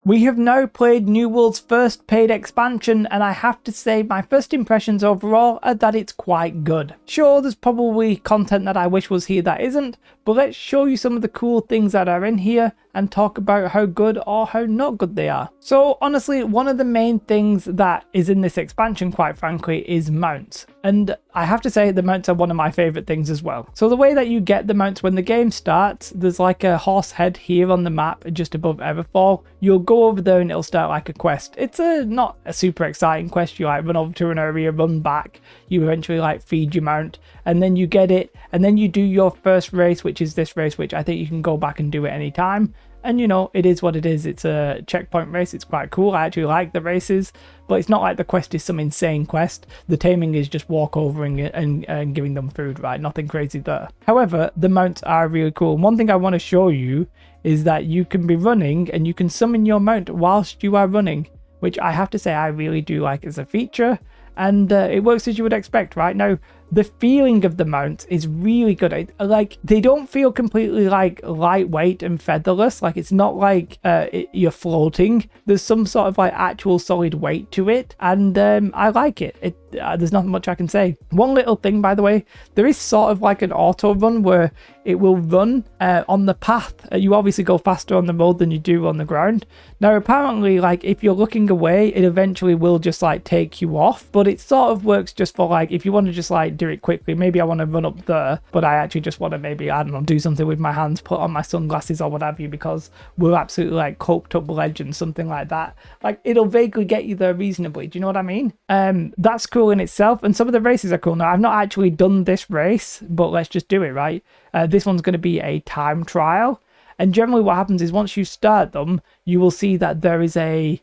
We have now played New World's first paid expansion, and I have to say my first impressions overall are that it's quite good. Sure, there's probably content that I wish was here that isn't, but let's show you some of the cool things that are in here and talk about how good or how not good they are. So honestly, one of the main things that is in this expansion, quite frankly, is mounts. And I have to say the mounts are one of my favorite things as well. So the way that you get the mounts when the game starts, there's like a horse head here on the map just above Everfall. You'll go over there and it'll start like a quest. It's not a super exciting quest. You like run over to an area, run back, you eventually like feed your mount, and then you get it, and then you do your first race, which is this race, which I think you can go back and do at any time. And you know, it is what it is. It's a checkpoint race. It's quite cool. I actually like the races, but it's not like the quest is some insane quest. The taming is just walk over and giving them food, right? Nothing crazy there. However, the mounts are really cool. And one thing I want to show you is that you can be running and you can summon your mount whilst you are running, which I have to say I really do like as a feature. And it works as you would expect, right? Now, the feeling of the mount is really good. Like, they don't feel completely like lightweight and featherless. Like, it's not like you're floating. There's some sort of like actual solid weight to it, and I like it. There's not much I can say. One little thing, by the way, there is sort of like an auto run where it will run on the path. You obviously go faster on the road than you do on the ground. Now, apparently, like, if you're looking away, it eventually will just like take you off, but it sort of works just for like, if you want to just like do it quickly, maybe I want to run up there, but I actually just want to maybe, I don't know, do something with my hands, put on my sunglasses or what have you, because we're absolutely like coked up legends, something like that. Like, it'll vaguely get you there reasonably. Do you know what I mean? That's cool in itself, and some of the races are cool. Now, I've not actually done this race, but let's just do it, right? This one's going to be a time trial. And generally what happens is once you start them, you will see that there is a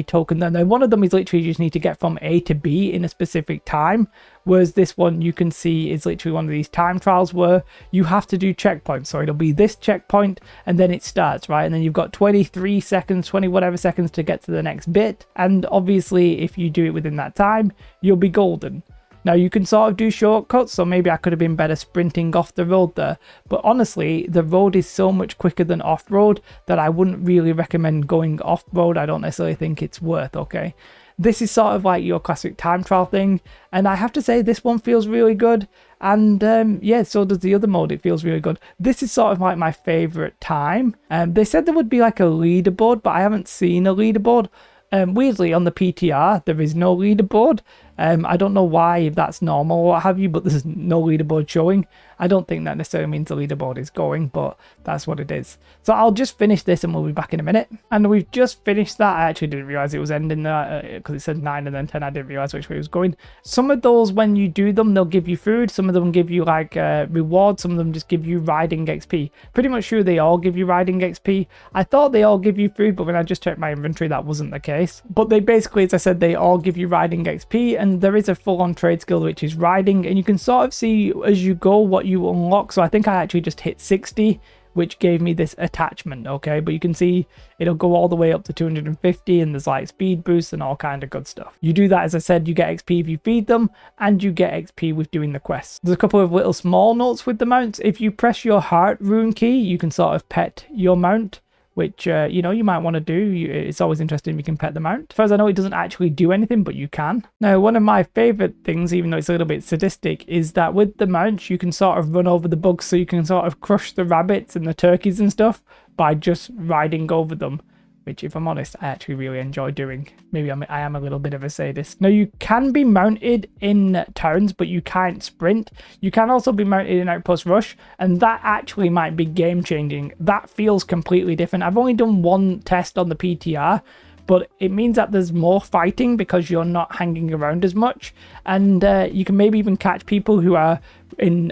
token there. Now, one of them is literally you just need to get from A to B in a specific time. Whereas this one you can see is literally one of these time trials where you have to do checkpoints. So it'll be this checkpoint and then it starts, right? And then you've got 23 seconds, 20 whatever seconds to get to the next bit. And obviously if you do it within that time, you'll be golden. Now, you can sort of do shortcuts, so maybe I could have been better sprinting off the road there. But honestly, the road is so much quicker than off-road that I wouldn't really recommend going off-road. I don't necessarily think it's worth, okay? This is sort of like your classic time trial thing, and I have to say this one feels really good. And yeah, so does the other mode. It feels really good. This is sort of like my favorite time. They said there would be like a leaderboard, but I haven't seen a leaderboard. Weirdly, on the PTR, there is no leaderboard. I don't know why, if that's normal or what have you, but there's no leaderboard showing. I don't think that necessarily means the leaderboard is going, but that's what it is. So I'll just finish this and we'll be back in a minute. And we've just finished that. I actually didn't realize it was ending there because it said 9 and then 10. I didn't realize which way it was going. Some of those, when you do them, they'll give you food. Some of them give you like rewards. Some of them just give you riding XP. Pretty much sure they all give you riding XP. I thought they all give you food, but when I just checked my inventory, that wasn't the case. But they basically, as I said, they all give you riding XP, and there is a full-on trade skill which is riding, and you can sort of see as you go what you unlock. So I think I actually just hit 60, which gave me this attachment, okay? But you can see it'll go all the way up to 250, and there's like speed boosts and all kind of good stuff. You do that, as I said, you get XP if you feed them, and you get XP with doing the quests. There's a couple of little small notes with the mounts. If you press your heart rune key, you can sort of pet your mount, which, you know, you might want to do. It's always interesting if you can pet the mount. As far as I know, it doesn't actually do anything, but you can. Now, one of my favorite things, even though it's a little bit sadistic, is that with the mount, you can sort of run over the bugs, so you can sort of crush the rabbits and the turkeys and stuff by just riding over them, which, if I'm honest, I actually really enjoy doing. Maybe I am a little bit of a sadist. Now, you can be mounted in towns, but you can't sprint. You can also be mounted in Outpost Rush, and that actually might be game-changing. That feels completely different. I've only done one test on the PTR, but it means that there's more fighting because you're not hanging around as much, and you can maybe even catch people who are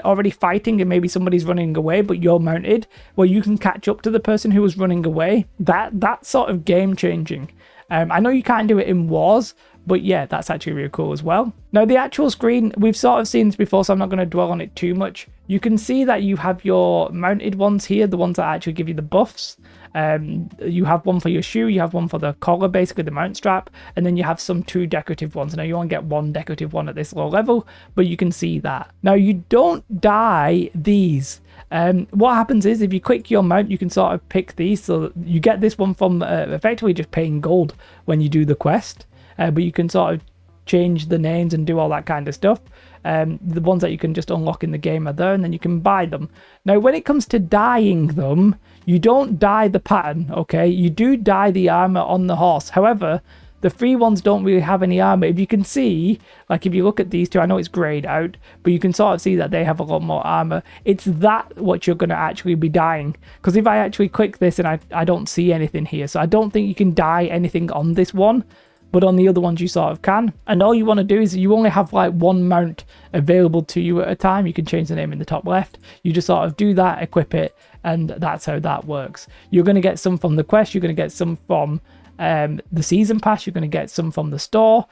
already fighting, and maybe somebody's running away but you're mounted, where you can catch up to the person who was running away. That's sort of game changing. I know you can't do it in wars, but yeah, that's actually really cool as well. Now, the actual screen, we've sort of seen this before, so I'm not going to dwell on it too much. You can see that you have your mounted ones here, the ones that actually give you the buffs. You have one for your shoe, you have one for the collar, basically the mount strap, and then you have some 2 decorative ones. Now, you only get 1 decorative one at this low level, but you can see that. Now, you don't dye these. What happens is if you click your mount, you can sort of pick these. So you get this one from effectively just paying gold when you do the quest. But you can sort of change the names and do all that kind of stuff. The ones that you can just unlock in the game are there, and then you can buy them. Now, when it comes to dyeing them, you don't dye the pattern, okay? You do dye the armor on the horse. However, the free ones don't really have any armor. If you can see, like if you look at these two, I know it's grayed out, but you can sort of see that they have a lot more armor. It's that what you're going to actually be dyeing. Because if I actually click this and I don't see anything here, so I don't think you can dye anything on this one. But on the other ones you sort of can. And all you want to do is you only have like one mount available to you at a time. You can change the name in the top left. You just sort of do that, equip it, and that's how that works. You're going to get some from the quest. You're going to get some from the season pass. You're going to get some from the store.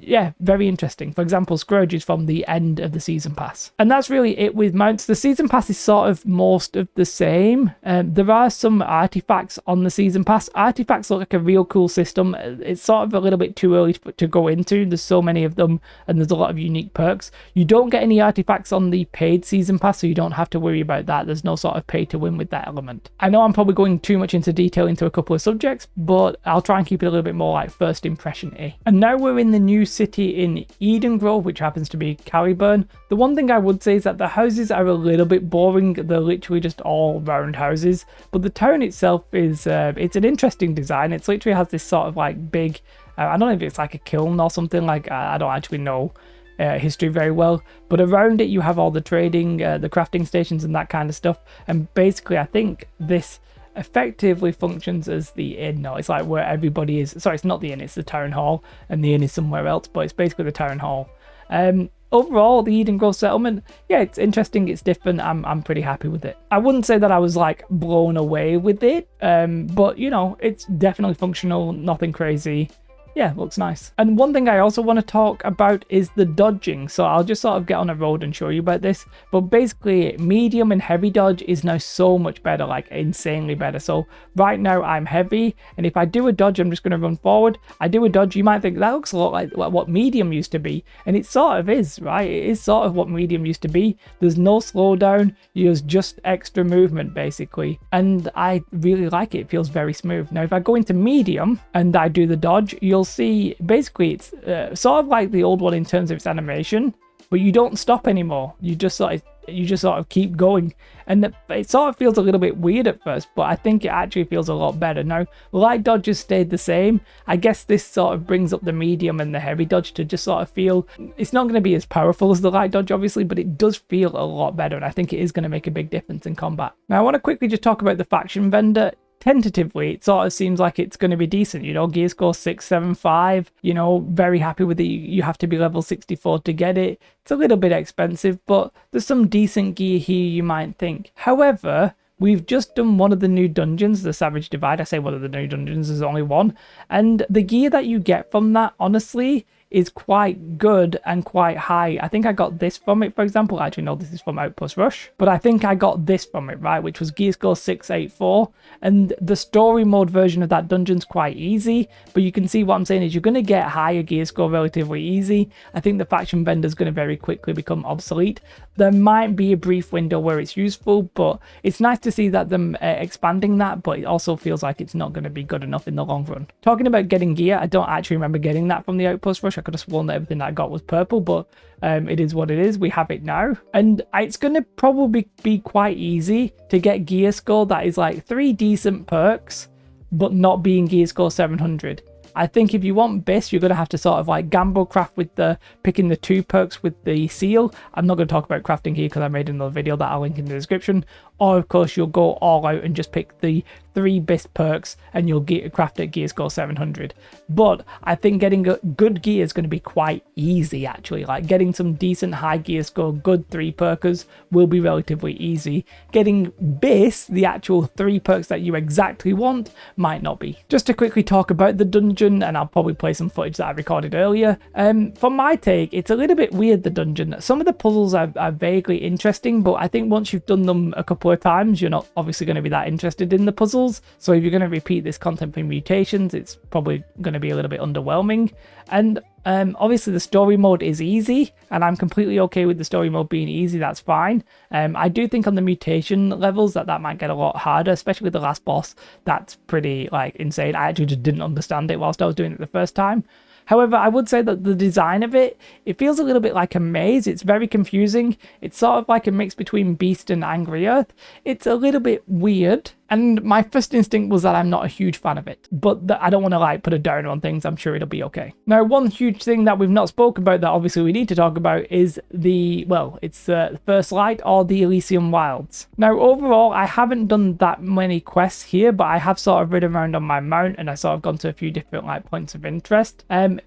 Yeah, very interesting. For example, Scourge is from the end of the season pass. And that's really it with mounts. The season pass is sort of most of the same. There are some artifacts on the season pass. Artifacts look like a real cool system. It's sort of a little bit too early to go into. There's so many of them and there's a lot of unique perks. You don't get any artifacts on the paid season pass, so you don't have to worry about that. There's no sort of pay to win with that element. I know I'm probably going too much into detail into a couple of subjects, but I'll try and keep it a little bit more like first impression-y. And now we're in the new city in Eden Grove, which happens to be Caliburn. The one thing I would say is that the houses are a little bit boring. They're literally just all round houses, but the town itself is it's an interesting design. It literally has this sort of like big I don't know if it's like a kiln or something, like I don't actually know history very well, but around it you have all the trading, the crafting stations and that kind of stuff. And basically I think this effectively functions as the inn. No, it's like where everybody is. Sorry, it's not the inn, it's the town hall, and the inn is somewhere else, but it's basically the town hall. Overall, the Eden Grove settlement, yeah, it's interesting, it's different. I'm pretty happy with it. I wouldn't say that I was like blown away with it, but you know, it's definitely functional, nothing crazy. Yeah, looks nice. And one thing I also want to talk about is the dodging. So I'll just sort of get on a road and show you about this. But basically, medium and heavy dodge is now so much better, like insanely better. So right now I'm heavy, and if I do a dodge, I'm just going to run forward. I do a dodge, you might think that looks a lot like what medium used to be. And it sort of is, right? It is sort of what medium used to be. There's no slowdown, there's just extra movement basically. And I really like it, it feels very smooth. Now if I go into medium and I do the dodge, you'll see basically it's sort of like the old one in terms of its animation, but you don't stop anymore. You just sort of keep going, and it sort of feels a little bit weird at first, but I think it actually feels a lot better. Now light dodge has stayed the same. I guess this sort of brings up the medium and the heavy dodge to just sort of feel, it's not going to be as powerful as the light dodge obviously, but it does feel a lot better, and I think it is going to make a big difference in combat. Now I want to quickly just talk about the faction vendor. Tentatively, it sort of seems like it's going to be decent, you know, gear score 675, you know, very happy with it. You have to be level 64 to get it. It's a little bit expensive, but there's some decent gear here, you might think. However, we've just done one of the new dungeons, the Savage Divide. I say one of the new dungeons, there's only one. And the gear that you get from that, honestly, is quite good and quite high. I think I got this from it, for example. Actually, no, this is from Outpost Rush. But I think I got this from it, right? Which was gear score 684. And the story mode version of that dungeon's quite easy. But you can see what I'm saying is you're going to get higher gear score relatively easy. I think the faction vendor's going to very quickly become obsolete. There might be a brief window where it's useful, but it's nice to see that them expanding that, but it also feels like it's not going to be good enough in the long run. Talking about getting gear, I don't actually remember getting that from the Outpost Rush. I could have sworn that everything that I got was purple, but it is what it is. We have it now, and it's going to probably be quite easy to get gear score that is like 3 decent perks, but not being gear score 700. I think if you want this, you're going to have to sort of like gamble craft with the picking the 2 perks with the seal. I'm not going to talk about crafting here because I made another video that I'll link in the description. Or of course you'll go all out and just pick the 3 best perks and you'll get craft at gear score 700. But I think getting a good gear is going to be quite easy actually. Like getting some decent high gear score, good 3 perkers will be relatively easy. Getting this, the actual 3 perks that you exactly want, might not be. Just to quickly talk about the dungeon, and I'll probably play some footage that I recorded earlier. From my take, it's a little bit weird, the dungeon. Some of the puzzles are vaguely interesting, but I think once you've done them a couple of times, you're not obviously going to be that interested in the puzzles. So if you're going to repeat this content for mutations, it's probably going to be a little bit underwhelming. And Obviously the story mode is easy, and I'm completely okay with the story mode being easy. That's fine. I do think on the mutation levels that might get a lot harder, especially with the last boss. That's pretty like insane. I actually just didn't understand it whilst I was doing it the first time. However, I would say that the design of it feels a little bit like a maze. It's very confusing. It's sort of like a mix between Beast and Angry Earth. It's a little bit weird. And my first instinct was that I'm not a huge fan of it. But I don't want to like put a downer on things. I'm sure it'll be okay. Now, one huge thing that we've not spoken about that obviously we need to talk about is the First Light or the Elysium Wilds. Now, overall, I haven't done that many quests here, but I have sort of ridden around on my mount and I sort of gone to a few different like points of interest.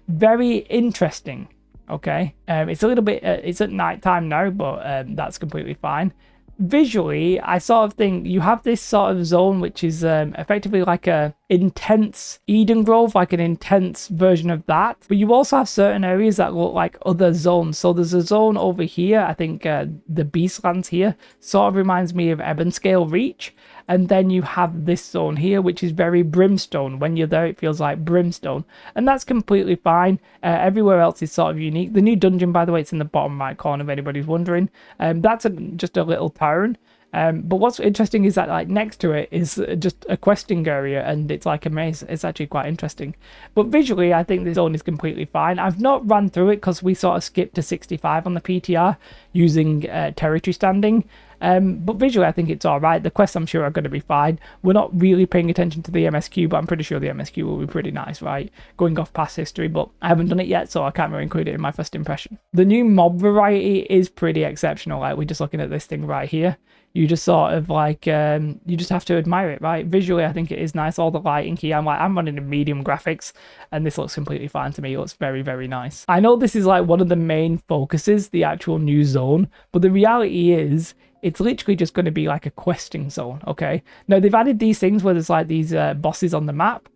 Very interesting. Okay. It's a little bit, it's at night time now, but that's completely fine. Visually, I sort of think you have this sort of zone which is effectively like a intense Eden Grove, like an intense version of that, but you also have certain areas that look like other zones. So there's a zone over here, I think the Beastlands here sort of reminds me of Ebonscale Reach, and then you have this zone here which is very Brimstone. When you're there it feels like Brimstone, and that's completely fine. Everywhere else is sort of unique. The new dungeon, by the way, it's in the bottom right corner if anybody's wondering. That's just a little town. But what's interesting is that like next to it is just a questing area, and it's like a maze. It's actually quite interesting. But visually, I think this zone is completely fine. I've not run through it because we sort of skipped to 65 on the PTR using territory standing. But visually, I think it's all right. The quests, I'm sure, are going to be fine. We're not really paying attention to the MSQ, but I'm pretty sure the MSQ will be pretty nice, right? Going off past history, but I haven't done it yet, so I can't really include it in my first impression. The new mob variety is pretty exceptional. Like, we're just looking at this thing right here. You just sort of like, you just have to admire it, right? Visually, I think it is nice. All the lighting here, I'm running in medium graphics, and this looks completely fine to me. It looks very, very nice. I know this is like one of the main focuses, the actual new zone, but the reality is, it's literally just going to be like a questing zone, okay? Now, they've added these things where there's like these bosses on the map.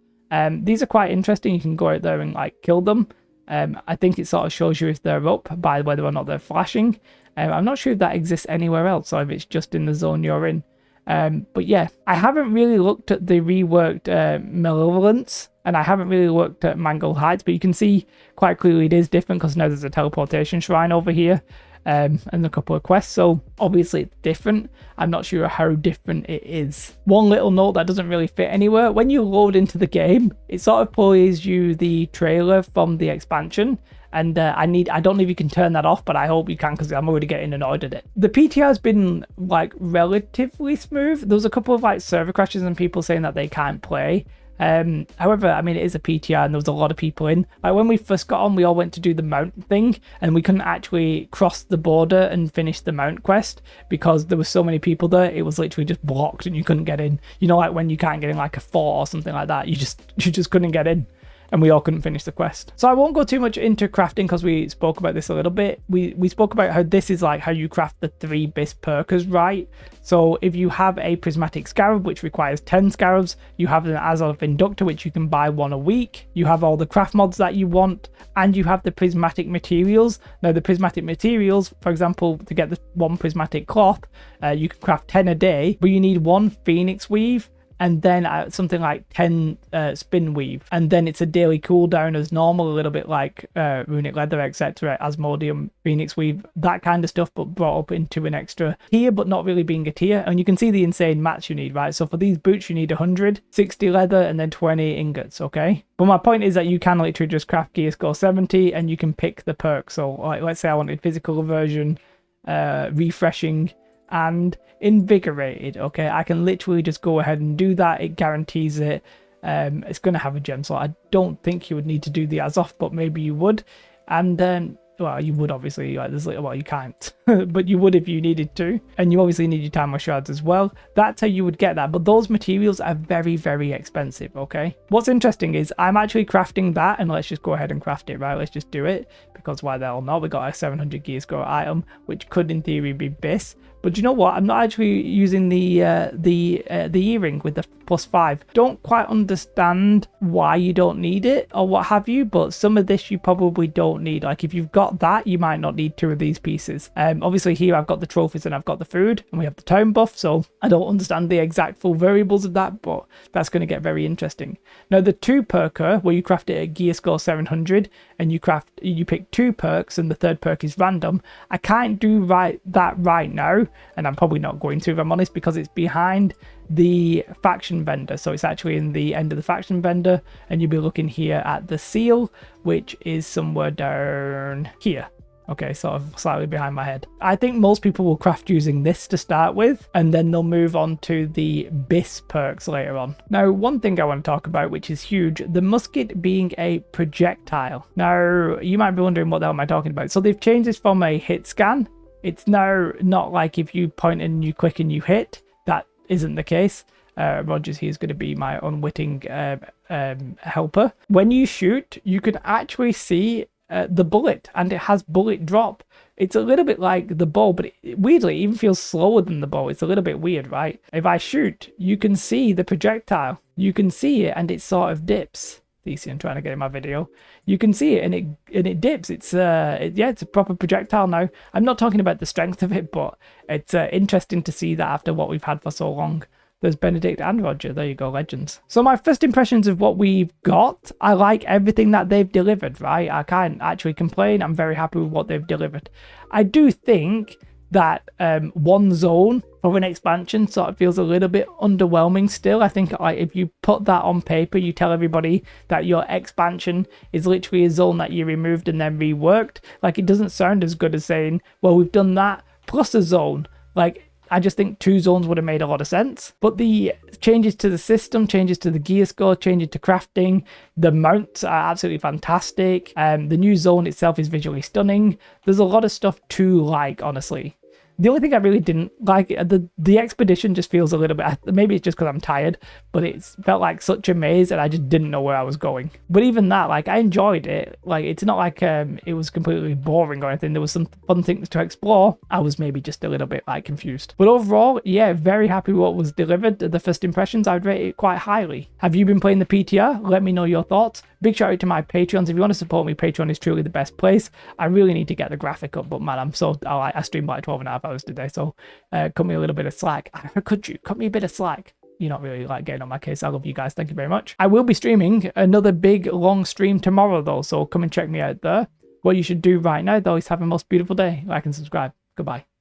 These are quite interesting. You can go out there and like kill them. I think it sort of shows you if they're up by whether or not they're flashing. I'm not sure if that exists anywhere else or if it's just in the zone you're in. But yeah, I haven't really looked at the reworked Malevolence, and I haven't really looked at Mangled Heights, but you can see quite clearly it is different because now there's a teleportation shrine over here. And a couple of quests, so obviously it's different. I'm not sure how different it is. One little note that doesn't really fit anywhere: when you load into the game, it sort of plays you the trailer from the expansion, and I don't know if you can turn that off, but I hope you can because I'm already getting annoyed at it. The PTR has been like relatively smooth. There was a couple of like server crashes and people saying that they can't play. However, I mean, it is a PTR and there was a lot of people in. Like when we first got on, we all went to do the mount thing and we couldn't actually cross the border and finish the mount quest because there were so many people there. It was literally just blocked and you couldn't get in. You know, like when you can't get in like a fort or something like that, you just couldn't get in. And we all couldn't finish the quest. So I won't go too much into crafting because we spoke about this a little bit. We spoke about how this is like how you craft the 3 Bis perkers, right? So if you have a prismatic scarab, which requires 10 scarabs, you have an Azov inductor, which you can buy 1 a week. You have all the craft mods that you want, and you have the prismatic materials. Now the prismatic materials, for example, to get the 1 prismatic cloth, you can craft 10 a day, but you need 1 phoenix weave, and then something like 10 spin weave, and then it's a daily cooldown as normal, a little bit like runic leather, etc., asmodeum, phoenix weave, that kind of stuff, but brought up into an extra tier, but not really being a tier. And you can see the insane mats you need, right? So for these boots you need 100, 60 leather, and then 20 ingots, okay? But my point is that you can literally just craft gear score 70 and you can pick the perk. So like, let's say I wanted physical aversion, refreshing, and invigorated, okay? I can literally just go ahead and do that. It guarantees it. It's going to have a gem slot. I don't think you would need to do the Azov, but maybe you would. And then, well, you would obviously, like, well, you can't, but you would if you needed to. And you obviously need your timer shards as well. That's how you would get that. But those materials are very, very expensive, okay? What's interesting is I'm actually crafting that, and let's just go ahead and craft it, right? Let's just do it, because why the hell not? We got a 700 gear score item, which could in theory be Bis. But you know what? I'm not actually using the earring with the +5. Don't quite understand why you don't need it or what have you, but some of this you probably don't need. Like if you've got that, you might not need 2 of these pieces. Obviously here I've got the trophies and I've got the food and we have the town buff, so I don't understand the exact full variables of that, but that's going to get very interesting. Now the 2 perker, where you craft it at gear score 700 and you pick 2 perks and the 3rd perk is random. I can't do that right now, and I'm probably not going to, if I'm honest, because it's behind the faction vendor. So it's actually in the end of the faction vendor, and you'll be looking here at the seal, which is somewhere down here. Okay, sort of slightly behind my head. I think most people will craft using this to start with, and then they'll move on to the BIS perks later on. Now, one thing I want to talk about, which is huge, the musket being a projectile. Now, you might be wondering what the hell am I talking about? So they've changed this from a hit scan. It's now not like if you point and you click and you hit. That isn't the case. Rogers here is going to be my unwitting helper. When you shoot, you can actually see the bullet, and it has bullet drop. It's a little bit like the bow, but weirdly, it even feels slower than the bow. It's a little bit weird, right? If I shoot, you can see the projectile. You can see it, and it sort of dips. I'm trying to get in my video. You can see it, and it dips. It's it's a proper projectile now. I'm not talking about the strength of it, but it's interesting to see that after what we've had for so long. There's Benedict and Roger. There you go, legends. So my first impressions of what we've got, I like everything that they've delivered, right? I can't actually complain. I'm very happy with what they've delivered. I do think that one zone for an expansion sort of feels a little bit underwhelming still. I think like if you put that on paper, you tell everybody that your expansion is literally a zone that you removed and then reworked. Like it doesn't sound as good as saying, well, we've done that plus a zone. Like I just think 2 zones would have made a lot of sense. But the changes to the system, changes to the gear score, changes to crafting, the mounts are absolutely fantastic. The new zone itself is visually stunning. There's a lot of stuff to like, honestly. The only thing I really didn't like, the expedition just feels a little bit, maybe it's just because I'm tired, but it felt like such a maze and I just didn't know where I was going. But even that, like, I enjoyed it. Like, it's not like it was completely boring or anything. There was some fun things to explore. I was maybe just a little bit, like, confused. But overall, yeah, very happy with what was delivered. The first impressions, I would rate it quite highly. Have you been playing the PTR? Let me know your thoughts. Big shout out to my Patreons. If you want to support me, Patreon is truly the best place. I really need to get the graphic up, but man, I streamed like 12.5 hours today, so cut me a little bit of slack. Could you cut me a bit of slack? You're not really like getting on my case. I love you guys. Thank you very much. I will be streaming another big long stream tomorrow though, so come and check me out there. What you should do right now though is have a most beautiful day. Like and subscribe. Goodbye.